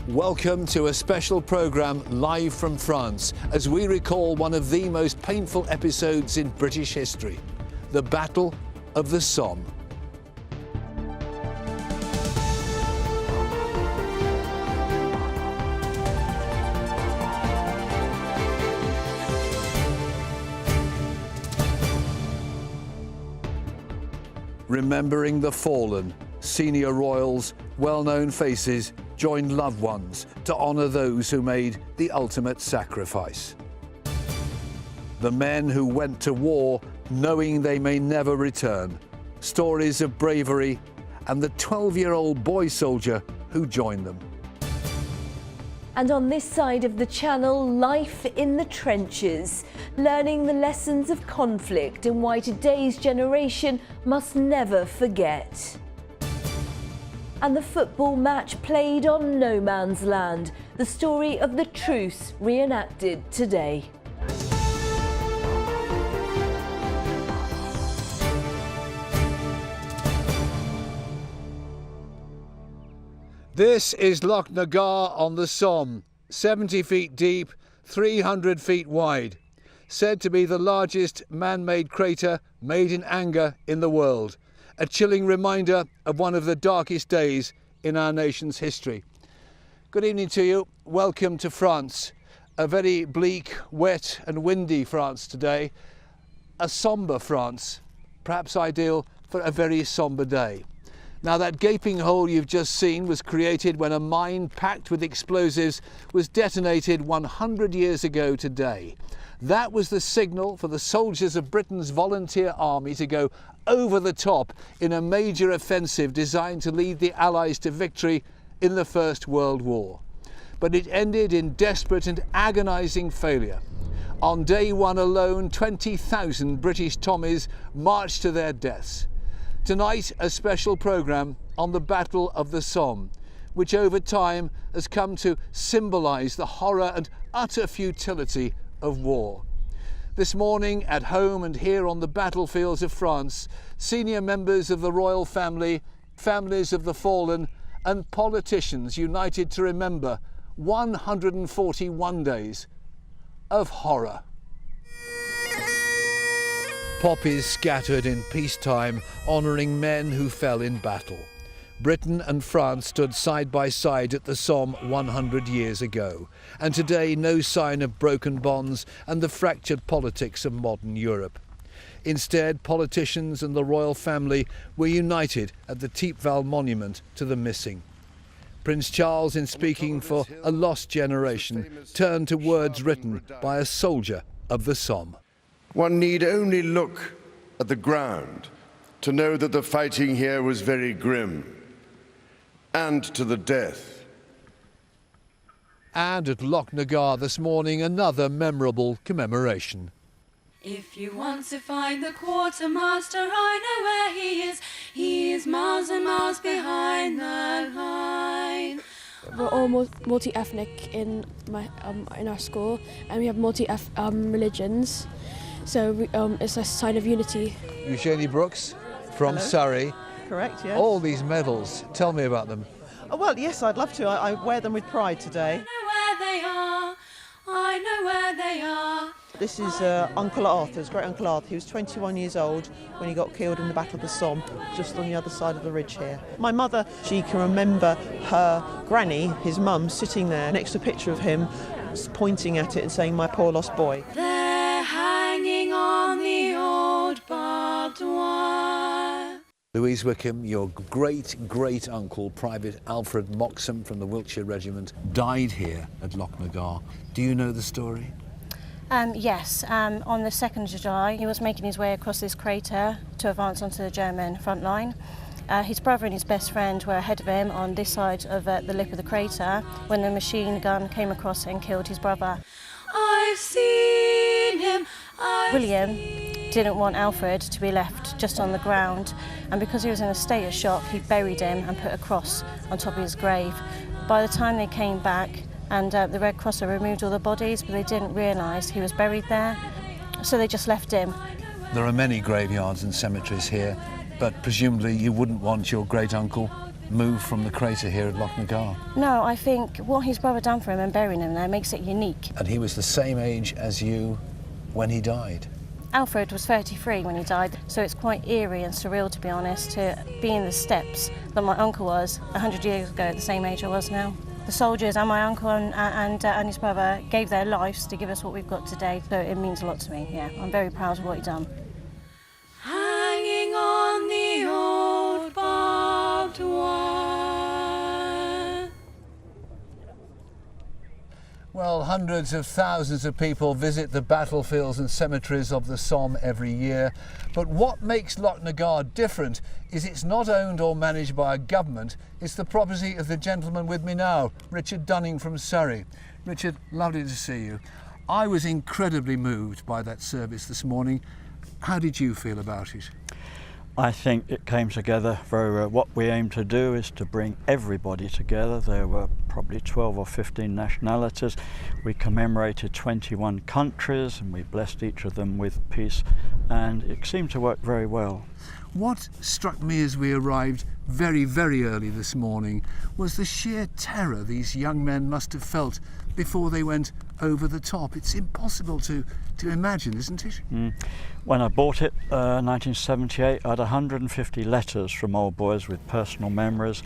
Welcome to a special programme live from France as we recall one of the most painful episodes in British history, the Battle of the Somme. Remembering the fallen, senior royals, well-known faces joined loved ones to honour those who made the ultimate sacrifice. The men who went to war knowing they may never return. Stories of bravery and the 12-year-old boy soldier who joined them. And on this side of the channel, life in the trenches, learning the lessons of conflict and why today's generation must never forget. And the football match played on no man's land, the story of the truce reenacted today. This is Loch Nagar on the Somme, 70 feet deep, 300 feet wide. Said to be the largest man-made crater made in anger in the world. A chilling reminder of one of the darkest days in our nation's history. Good evening to you. Welcome to France. A very bleak, wet and windy France today. A sombre France, perhaps ideal for a very sombre day. Now, that gaping hole you've just seen was created when a mine packed with explosives was detonated 100 years ago today. That was the signal for the soldiers of Britain's volunteer army to go over the top in a major offensive designed to lead the Allies to victory in the First World War. But it ended in desperate and agonising failure. On day one alone, 20,000 British Tommies marched to their deaths. Tonight, a special programme on the Battle of the Somme, which over time has come to symbolise the horror and utter futility of war. This morning, at home and here on the battlefields of France, senior members of the royal family, families of the fallen, and politicians united to remember 141 days of horror. Poppies scattered in peacetime, honouring men who fell in battle. Britain and France stood side by side at the Somme 100 years ago, and today no sign of broken bonds and the fractured politics of modern Europe. Instead, politicians and the royal family were united at the Thiepval monument to the missing. Prince Charles, in speaking for a lost generation, turned to words written by a soldier of the Somme. One need only look at the ground to know that the fighting here was very grim and to the death. And at Loch Nagar this morning, another memorable commemoration. If you want to find the quartermaster, I know where he is. He is miles and miles behind the line. We're all multi-ethnic in our school, and we have religions. So it's a sign of unity. Eugenie Brooks from Hello. Surrey. Correct, yes. All these medals. Tell me about them. Oh, well, yes, I'd love to. I wear them with pride today. I know where they are. I know where they are. This is Uncle Arthur's, great Uncle Arthur. He was 21 years old when he got killed in the Battle of the Somme, just on the other side of the ridge here. My mother, she can remember her granny, his mum, sitting there next to a picture of him, pointing at it and saying, "My poor lost boy." They're hanging on the old barbed wire. Louise Wickham, your great-great-uncle, Private Alfred Moxham from the Wiltshire Regiment, died here at Loch Nagar. Do you know the story? Yes, on the 2nd of July he was making his way across this crater to advance onto the German front line. His brother and his best friend were ahead of him on this side of the lip of the crater when the machine gun came across and killed his brother. I've seen him. William didn't want Alfred to be left just on the ground, and because he was in a state of shock, he buried him and put a cross on top of his grave. By the time they came back, and the Red Cross had removed all the bodies, but they didn't realise he was buried there, so they just left him. There are many graveyards and cemeteries here, but presumably you wouldn't want your great-uncle moved from the crater here at Lochnagar. No, I think what his brother done for him and burying him there makes it unique. And he was the same age as you when he died. Alfred was 33 when he died, so it's quite eerie and surreal, to be honest, to be in the steps that my uncle was 100 years ago, the same age I was now. The soldiers and my uncle and his brother gave their lives to give us what we've got today, so it means a lot to me, yeah. I'm very proud of what he done. Hanging on the old barbed wire. Well, hundreds of thousands of people visit the battlefields and cemeteries of the Somme every year. But what makes Lochnagar different is it's not owned or managed by a government. It's the property of the gentleman with me now, Richard Dunning from Surrey. Richard, lovely to see you. I was incredibly moved by that service this morning. How did you feel about it? I think it came together very well. What we aim to do is to bring everybody together. There were probably 12 or 15 nationalities. We commemorated 21 countries and we blessed each of them with peace, and it seemed to work very well. What struck me as we arrived very, very early this morning was the sheer terror these young men must have felt before they went over the top. It's impossible to imagine, isn't it? When I bought it, 1978, I had 150 letters from old boys with personal memories.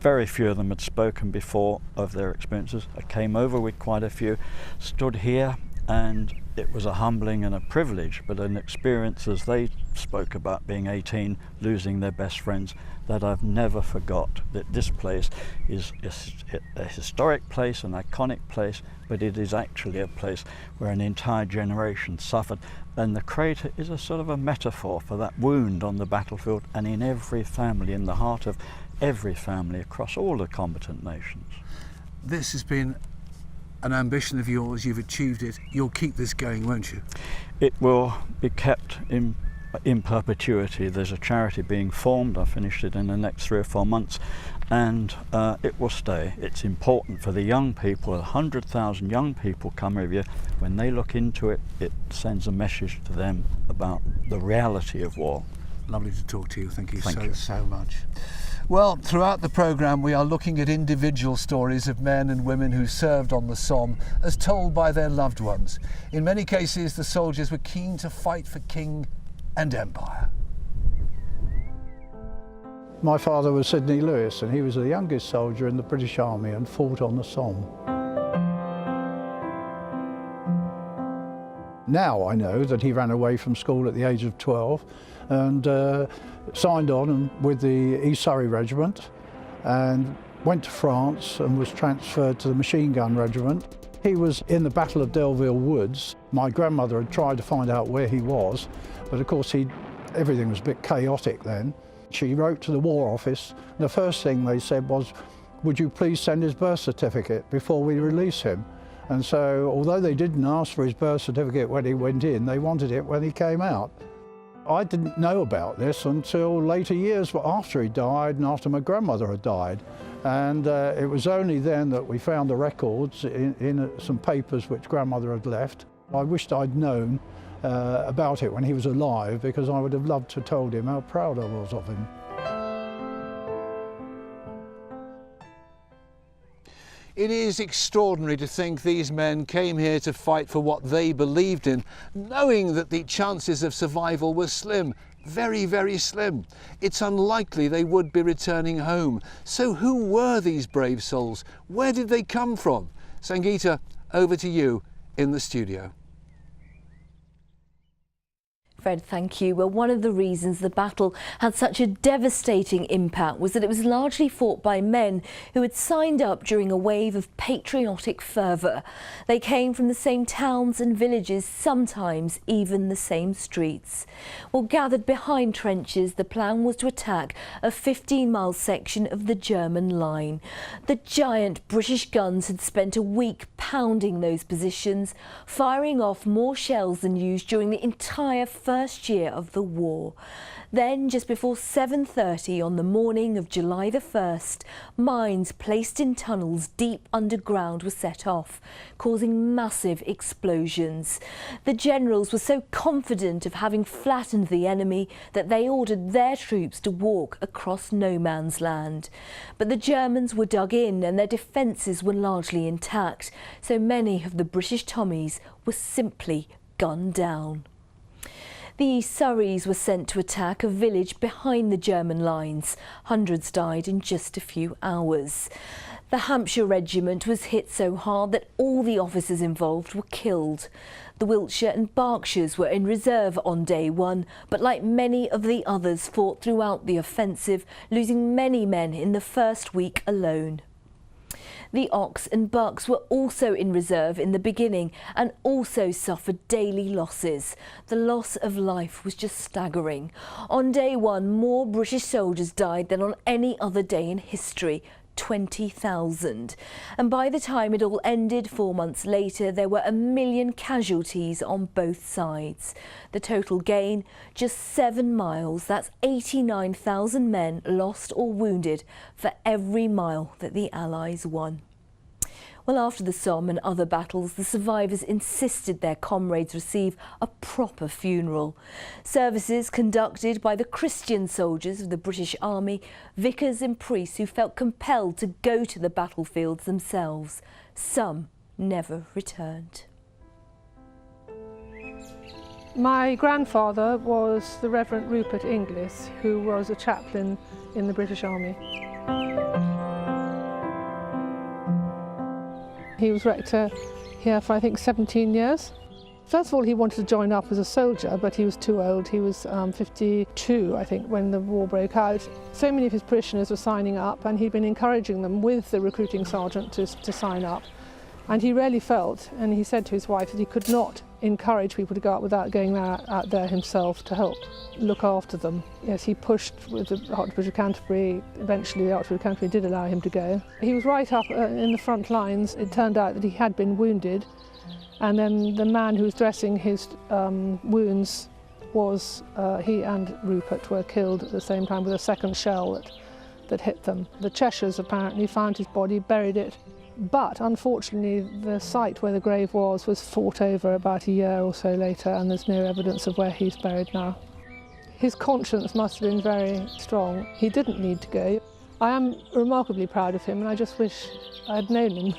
Very few of them had spoken before of their experiences. I came over with quite a few, stood here, and it was a humbling and a privilege, but an experience as they spoke about being 18, losing their best friends, that I've never forgot. That this place is a historic place, an iconic place, but it is actually a place where an entire generation suffered. And the crater is a sort of a metaphor for that wound on the battlefield and in every family, in the heart of every family across all the combatant nations. This has been an ambition of yours, you've achieved it. You'll keep this going, won't you? It will be kept in perpetuity. There's a charity being formed. I finished it in the next 3 or 4 months, and it will stay. It's important for the young people. 100,000 young people come every year. When they look into it, it sends a message to them about the reality of war. Lovely to talk to you. Thank you Thank you so much. Well, throughout the programme we are looking at individual stories of men and women who served on the Somme as told by their loved ones. In many cases the soldiers were keen to fight for king and empire. My father was Sidney Lewis, and he was the youngest soldier in the British Army and fought on the Somme. Now I know that he ran away from school at the age of 12 and signed on with the East Surrey Regiment and went to France and was transferred to the Machine Gun Regiment. He was in the Battle of Delville Woods. My grandmother had tried to find out where he was, but of course everything was a bit chaotic then. She wrote to the War Office. The first thing they said was, would you please send his birth certificate before we release him? And so, although they didn't ask for his birth certificate when he went in, they wanted it when he came out. I didn't know about this until later years, but after he died and after my grandmother had died. And it was only then that we found the records in some papers which grandmother had left. I wished I'd known about it when he was alive, because I would have loved to have told him how proud I was of him. It is extraordinary to think these men came here to fight for what they believed in, knowing that the chances of survival were slim, very, very slim. It's unlikely they would be returning home. So who were these brave souls? Where did they come from? Sangeeta, over to you in the studio. Fred, thank you. Well, one of the reasons the battle had such a devastating impact was that it was largely fought by men who had signed up during a wave of patriotic fervour. They came from the same towns and villages, sometimes even the same streets. Well, gathered behind trenches, the plan was to attack a 15-mile section of the German line. The giant British guns had spent a week pounding those positions, firing off more shells than used during the entire First first year of the war. Then, just before 7:30 on the morning of July the 1st, mines placed in tunnels deep underground were set off, causing massive explosions. The generals were so confident of having flattened the enemy that they ordered their troops to walk across no man's land. But the Germans were dug in and their defences were largely intact, so many of the British Tommies were simply gunned down. The Surreys were sent to attack a village behind the German lines. Hundreds died in just a few hours. The Hampshire Regiment was hit so hard that all the officers involved were killed. The Wiltshire and Berkshires were in reserve on day one, but like many of the others fought throughout the offensive, losing many men in the first week alone. The Ox and Bucks were also in reserve in the beginning and also suffered daily losses. The loss of life was just staggering. On day one, more British soldiers died than on any other day in history. 20,000. And by the time it all ended 4 months later, there were 1 million casualties on both sides. The total gain, just 7 miles. That's 89,000 men lost or wounded for every mile that the Allies won. Well, after the Somme and other battles, the survivors insisted their comrades receive a proper funeral. Services conducted by the Christian soldiers of the British Army, vicars and priests who felt compelled to go to the battlefields themselves. Some never returned. My grandfather was the Reverend Rupert Inglis, who was a chaplain in the British Army. He was rector here for, I think, 17 years. First of all, he wanted to join up as a soldier, but he was too old. He was 52, I think, when the war broke out. So many of his parishioners were signing up, and he'd been encouraging them with the recruiting sergeant to sign up. And he really felt, and he said to his wife, that he could not encourage people to go out without going out there himself to help look after them. Yes, he pushed with the Archbishop of Canterbury. Eventually the Archbishop of Canterbury did allow him to go. He was right up in the front lines. It turned out that he had been wounded, and then the man who was dressing his wounds was, he and Rupert were killed at the same time with a second shell that hit them. The Cheshires apparently found his body, buried it, but unfortunately the site where the grave was fought over about a year or so later, and there's no evidence of where he's buried now. His conscience must have been very strong. He didn't need to go. I am remarkably proud of him, and I just wish I had known him.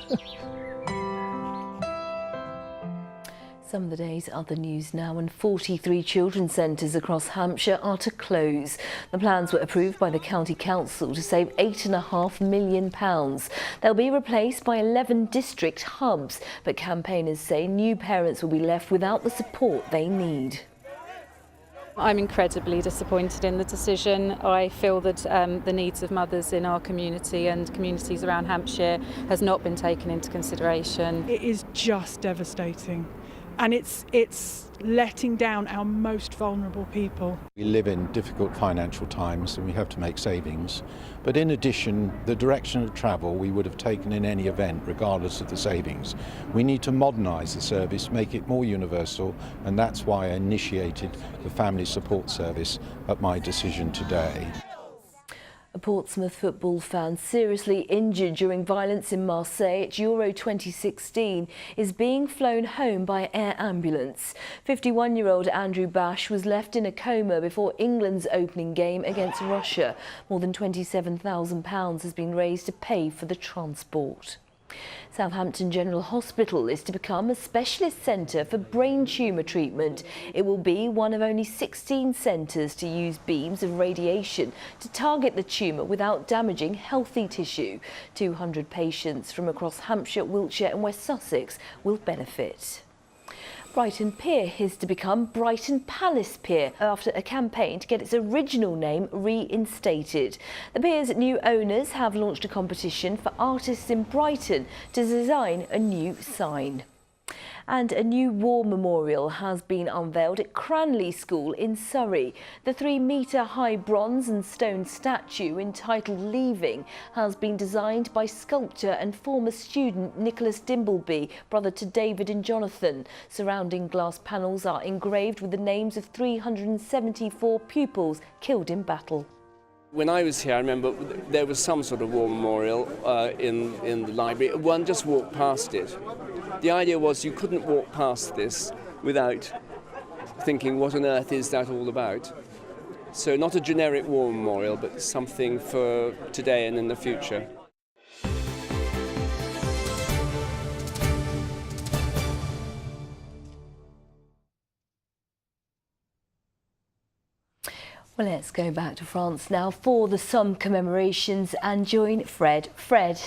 Some of the day's other news now, and 43 children's centres across Hampshire are to close. The plans were approved by the County Council to save £8.5 million. They'll be replaced by 11 district hubs, but campaigners say new parents will be left without the support they need. I'm incredibly disappointed in the decision. I feel that the needs of mothers in our community and communities around Hampshire has not been taken into consideration. It is just devastating. And it's letting down our most vulnerable people. We live in difficult financial times and we have to make savings. But in addition, the direction of travel we would have taken in any event, regardless of the savings. We need to modernise the service, make it more universal, and that's why I initiated the Family Support Service at my decision today. A Portsmouth football fan seriously injured during violence in Marseille at Euro 2016 is being flown home by air ambulance. 51-year-old Andrew Bash was left in a coma before England's opening game against Russia. More than £27,000 has been raised to pay for the transport. Southampton General Hospital is to become a specialist centre for brain tumour treatment. It will be one of only 16 centres to use beams of radiation to target the tumour without damaging healthy tissue. 200 patients from across Hampshire, Wiltshire and West Sussex will benefit. Brighton Pier is to become Brighton Palace Pier after a campaign to get its original name reinstated. The pier's new owners have launched a competition for artists in Brighton to design a new sign. And a new war memorial has been unveiled at Cranleigh School in Surrey. The 3-metre-high bronze and stone statue entitled Leaving has been designed by sculptor and former student Nicholas Dimbleby, brother to David and Jonathan. Surrounding glass panels are engraved with the names of 374 pupils killed in battle. When I was here, I remember there was some sort of war memorial in the library. One just walked past it. The idea was you couldn't walk past this without thinking, what on earth is that all about? So not a generic war memorial, but something for today and in the future. Well, let's go back to France now for the Somme commemorations and join Fred. Fred.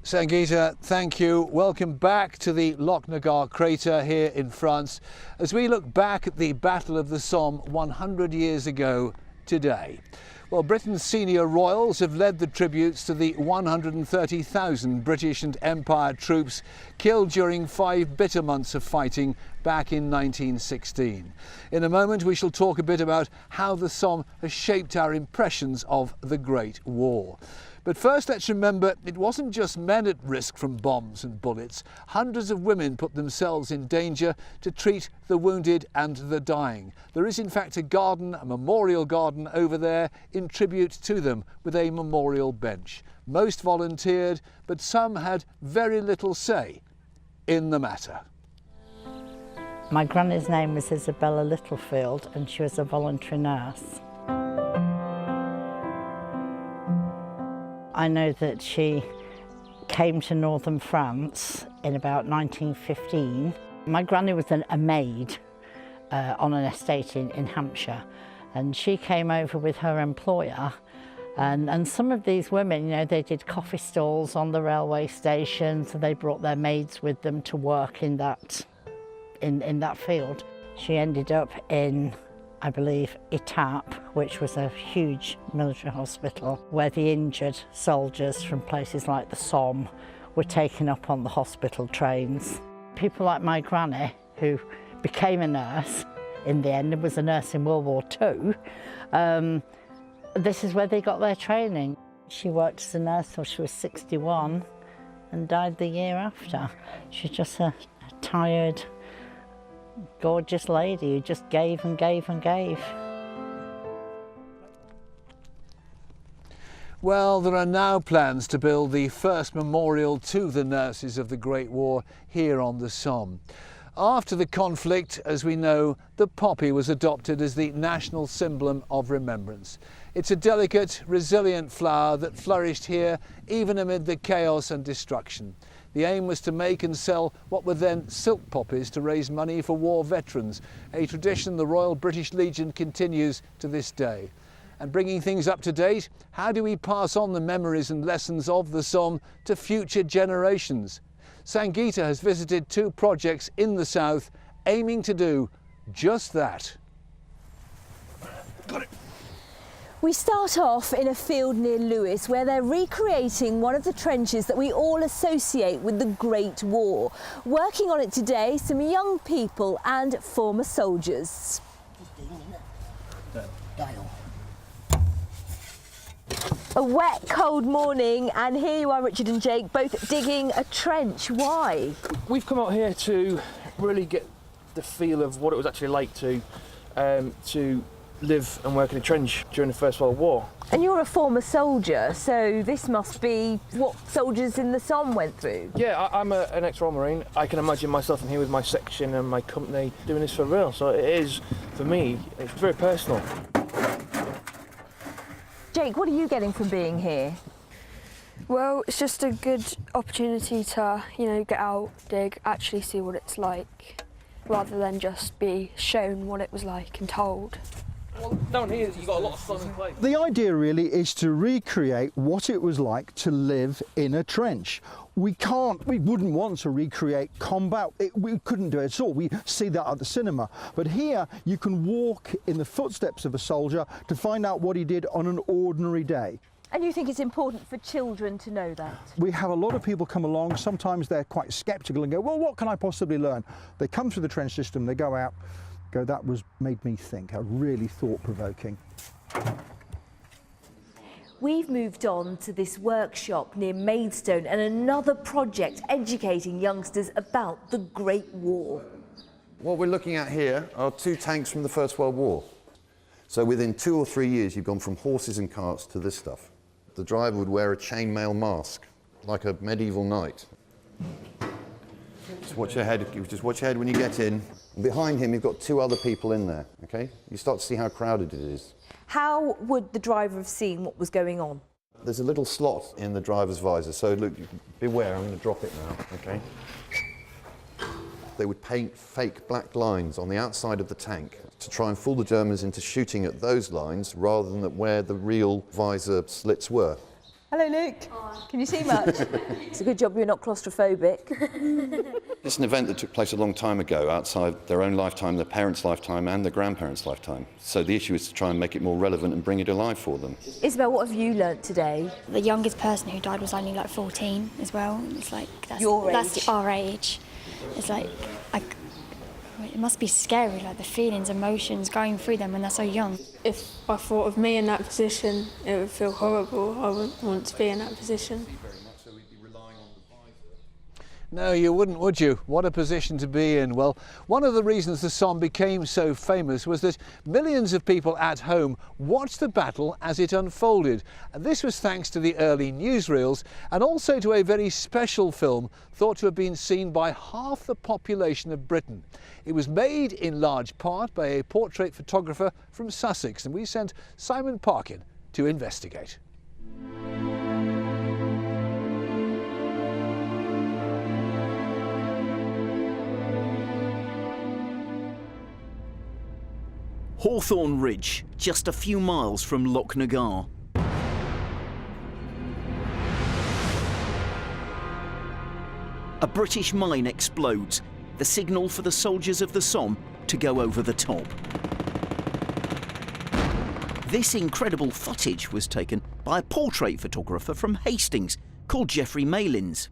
Sangeeta, thank you. Welcome back to the Lochnagar crater here in France as we look back at the Battle of the Somme 100 years ago today. Well, Britain's senior royals have led the tributes to the 130,000 British and Empire troops killed during 5 bitter months of fighting back in 1916. In a moment, we shall talk a bit about how the Somme has shaped our impressions of the Great War. But first, let's remember it wasn't just men at risk from bombs and bullets. Hundreds of women put themselves in danger to treat the wounded and the dying. There is in fact a garden, a memorial garden over there in tribute to them with a memorial bench. Most volunteered, but some had very little say in the matter. My granny's name was Isabella Littlefield and she was a voluntary nurse. I know that she came to northern France in about 1915. My granny was a maid on an estate in Hampshire, and she came over with her employer, and some of these women, you know, they did coffee stalls on the railway stations, and they brought their maids with them to work in that field. She ended up in, I believe, Etaples, which was a huge military hospital where the injured soldiers from places like the Somme were taken up on the hospital trains. People like my granny, who became a nurse in the end and was a nurse in World War II, this is where they got their training. She worked as a nurse till she was 61 and died the year after. She's just a tired, gorgeous lady who just gave and gave and gave. Well, there are now plans to build the first memorial to the nurses of the Great War here on the Somme. After the conflict, as we know, the poppy was adopted as the national symbol of remembrance. It's a delicate, resilient flower that flourished here even amid the chaos and destruction. The aim was to make and sell what were then silk poppies to raise money for war veterans, a tradition the Royal British Legion continues to this day. And bringing things up to date, how do we pass on the memories and lessons of the Somme to future generations? Sangeeta has visited 2 projects in the south aiming to do just that. Got it. We start off in a field near Lewes where they're recreating one of the trenches that we all associate with the Great War. Working on it today, some young people and former soldiers. A wet, cold morning, and here you are, Richard and Jake, both digging a trench. Why? We've come out here to really get the feel of what it was actually like to live and work in a trench during the First World War. And you're a former soldier, so this must be what soldiers in the Somme went through. Yeah, I'm an ex-Royal Marine. I can imagine myself in here with my section and my company doing this for real. So it is, for me, it's very personal. Jake, what are you getting from being here? Well, it's just a good opportunity to, you know, get out, dig, actually see what it's like, rather than just be shown what it was like and told. Well, down here you've got a lot of fun and play. The idea really is to recreate what it was like to live in a trench. We wouldn't want to recreate combat. We couldn't do it at all. We see that at the cinema. But here you can walk in the footsteps of a soldier to find out what he did on an ordinary day. And you think it's important for children to know that? We have a lot of people come along, sometimes they're quite sceptical and go, well, what can I possibly learn? They come through the trench system, they go out, go, that was made me think, really thought-provoking. We've moved on to this workshop near Maidstone and another project educating youngsters about the Great War. What we're looking at here are 2 tanks from the First World War. So within 2 or 3 years, you've gone from horses and carts to this stuff. The driver would wear a chainmail mask, like a medieval knight. Just watch your head when you get in. And behind him, you've got 2 other people in there, okay? You start to see how crowded it is. How would the driver have seen what was going on? There's a little slot in the driver's visor, so look, beware, I'm going to drop it now, okay? They would paint fake black lines on the outside of the tank to try and fool the Germans into shooting at those lines rather than at where the real visor slits were. Hello, Luke. Can you see much? It's a good job you're not claustrophobic. It's an event that took place a long time ago, outside their own lifetime, their parents' lifetime and their grandparents' lifetime. So the issue is to try and make it more relevant and bring it alive for them. Isabel, what have you learnt today? The youngest person who died was only like 14 as well. It's like, that's our age. It's like, it must be scary, like the feelings, emotions going through them when they're so young. If I thought of me in that position, it would feel horrible. I wouldn't want to be in that position. No, you wouldn't, would you? What a position to be in. Well, one of the reasons the Somme became so famous was that millions of people at home watched the battle as it unfolded. And this was thanks to the early newsreels and also to a very special film thought to have been seen by half the population of Britain. It was made in large part by a portrait photographer from Sussex, and we sent Simon Parkin to investigate. Hawthorne Ridge, just a few miles from Lochnagar. A British mine explodes, the signal for the soldiers of the Somme to go over the top. This incredible footage was taken by a portrait photographer from Hastings called Geoffrey Malins.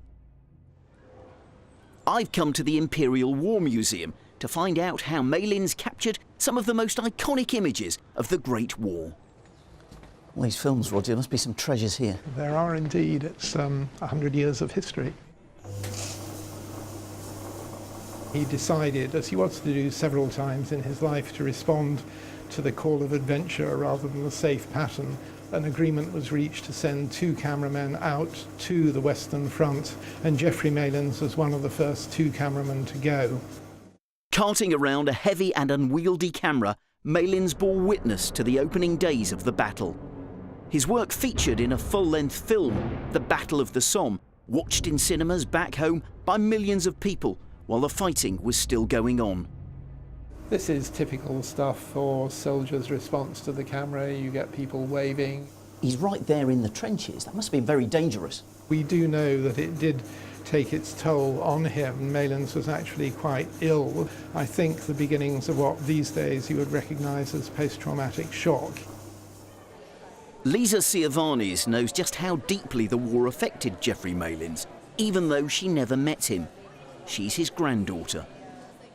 I've come to the Imperial War Museum to find out how Malins captured some of the most iconic images of the Great War. Well, these films, Roger, there must be some treasures here. There are indeed. It's 100 years of history. He decided, as he wanted to do several times in his life, to respond to the call of adventure rather than the safe pattern. An agreement was reached to send 2 cameramen out to the Western Front, and Geoffrey Malins was one of the first 2 cameramen to go. Carting around a heavy and unwieldy camera, Malins bore witness to the opening days of the battle. His work featured in a full-length film, The Battle of the Somme, watched in cinemas back home by millions of people while the fighting was still going on. This is typical stuff for soldiers' response to the camera. You get people waving. He's right there in the trenches. That must have been very dangerous. We do know that it did take its toll on him. Malins was actually quite ill. I think the beginnings of what these days you would recognise as post-traumatic shock. Lisa Siavanis knows just how deeply the war affected Geoffrey Malins, even though she never met him. She's his granddaughter.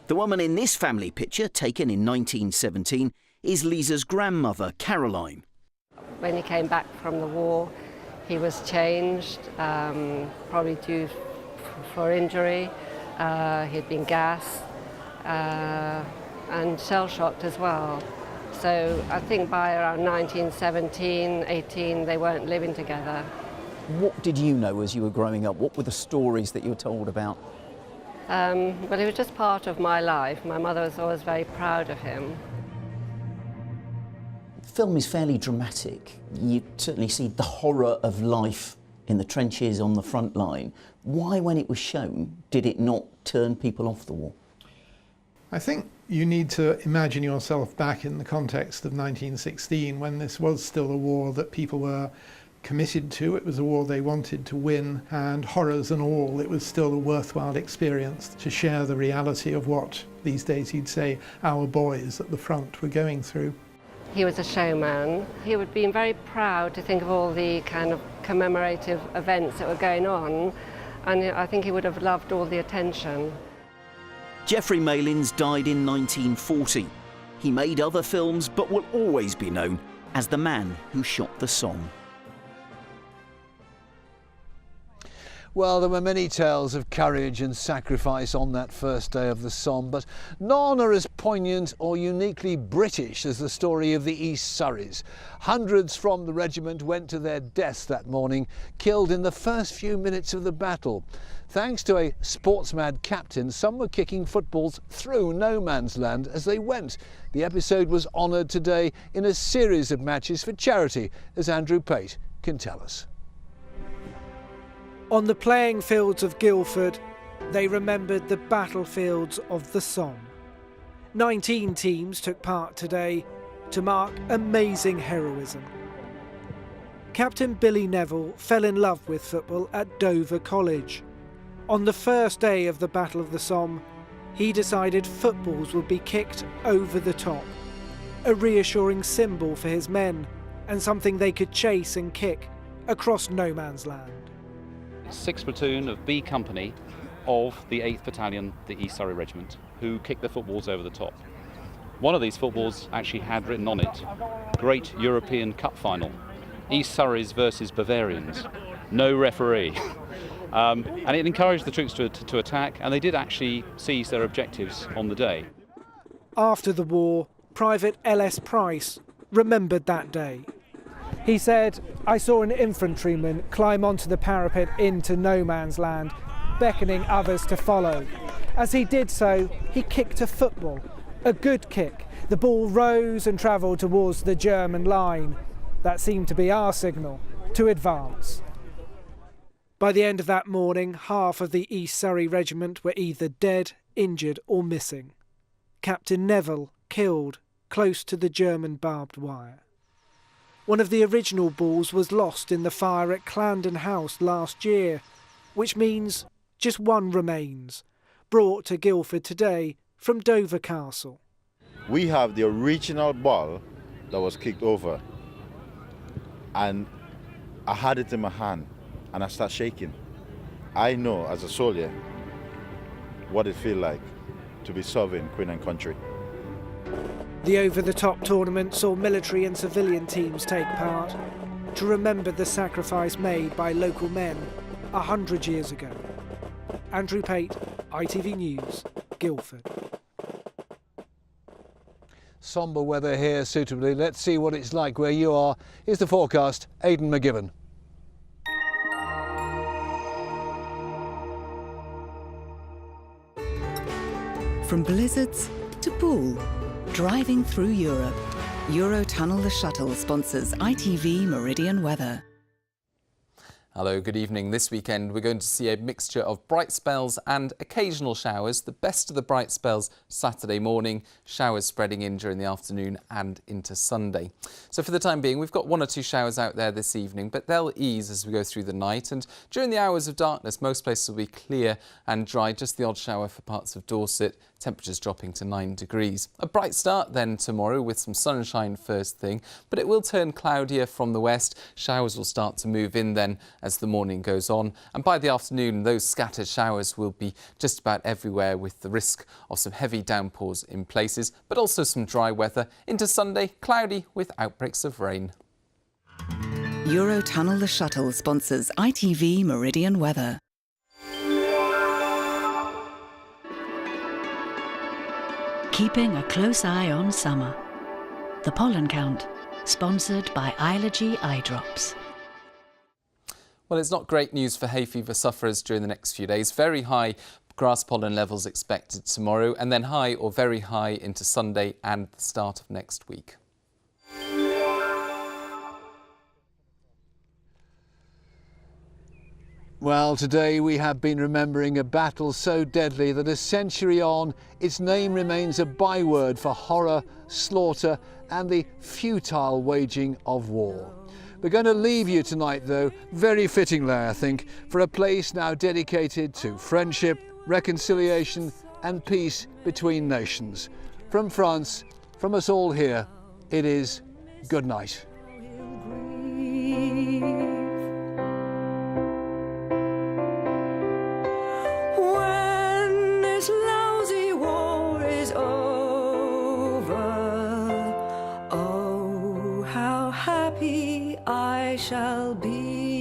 The woman in this family picture, taken in 1917, is Lisa's grandmother, Caroline. When he came back from the war, he was changed, probably due for injury. He'd been gassed and shell-shocked as well. So I think by around 1917, 18, they weren't living together. What did you know as you were growing up? What were the stories that you were told about? Well, it was just part of my life. My mother was always very proud of him. The film is fairly dramatic. You certainly see the horror of life in the trenches on the front line. Why, when it was shown, did it not turn people off the war? I think you need to imagine yourself back in the context of 1916, when this was still a war that people were committed to. It was a war they wanted to win, and horrors and all, it was still a worthwhile experience to share the reality of what these days you'd say our boys at the front were going through. He was a showman. He would be very proud to think of all the kind of commemorative events that were going on, and I think he would have loved all the attention. Geoffrey Malins died in 1940. He made other films, but will always be known as the man who shot the Somme. Well, there were many tales of courage and sacrifice on that first day of the Somme, but none are as poignant or uniquely British as the story of the East Surreys. Hundreds from the regiment went to their deaths that morning, killed in the first few minutes of the battle. Thanks to a sports-mad captain, some were kicking footballs through no man's land as they went. The episode was honoured today in a series of matches for charity, as Andrew Pate can tell us. On the playing fields of Guildford, they remembered the battlefields of the Somme. 19 teams took part today to mark amazing heroism. Captain Billy Neville fell in love with football at Dover College. On the first day of the Battle of the Somme, he decided footballs would be kicked over the top, a reassuring symbol for his men and something they could chase and kick across no man's land. 6th Platoon of B Company of the 8th Battalion, the East Surrey Regiment, who kicked the footballs over the top. One of these footballs actually had written on it, Great European Cup Final, East Surreys versus Bavarians, no referee. And it encouraged the troops to attack, and they did actually seize their objectives on the day. After the war, Private L.S. Price remembered that day. He said, "I saw an infantryman climb onto the parapet into no man's land, beckoning others to follow. As he did so, he kicked a football, a good kick. The ball rose and travelled towards the German line. That seemed to be our signal to advance." By the end of that morning, half of the East Surrey Regiment were either dead, injured or missing. Captain Neville killed close to the German barbed wire. One of the original balls was lost in the fire at Clarendon House last year, which means just one remains, brought to Guildford today from Dover Castle. We have the original ball that was kicked over, and I had it in my hand and I started shaking. I know as a soldier what it feels like to be serving Queen and country. The over-the-top tournament saw military and civilian teams take part to remember the sacrifice made by local men 100 years ago. Andrew Pate, ITV News, Guildford. Sombre weather here suitably. Let's see what it's like where you are. Here's the forecast. Aidan McGibbon. From blizzards to pool, driving through Europe. Eurotunnel the Shuttle sponsors ITV Meridian weather. Hello, good evening. This weekend we're going to see a mixture of bright spells and occasional showers. The best of the bright spells Saturday morning, showers spreading in during the afternoon and into Sunday. So for the time being, we've got 1 or 2 showers out there this evening, but they'll ease as we go through the night. And during the hours of darkness, most places will be clear and dry, just the odd shower for parts of Dorset. Temperatures dropping to 9 degrees. A bright start then tomorrow with some sunshine first thing, but it will turn cloudier from the west. Showers will start to move in then as the morning goes on, and by the afternoon those scattered showers will be just about everywhere, with the risk of some heavy downpours in places, but also some dry weather. Into Sunday, cloudy with outbreaks of rain. Eurotunnel the Shuttle sponsors ITV Meridian weather. Keeping a close eye on summer. The Pollen Count, sponsored by Ilogy Eye Drops. Well, it's not great news for hay fever sufferers during the next few days. Very high grass pollen levels expected tomorrow, and then high or very high into Sunday and the start of next week. Well, today we have been remembering a battle so deadly that a century on, its name remains a byword for horror, slaughter and the futile waging of war. We're going to leave you tonight, though, very fittingly, I think, for a place now dedicated to friendship, reconciliation and peace between nations. From France, from us all here it is good night. When this lousy war is over, oh, how happy I shall be.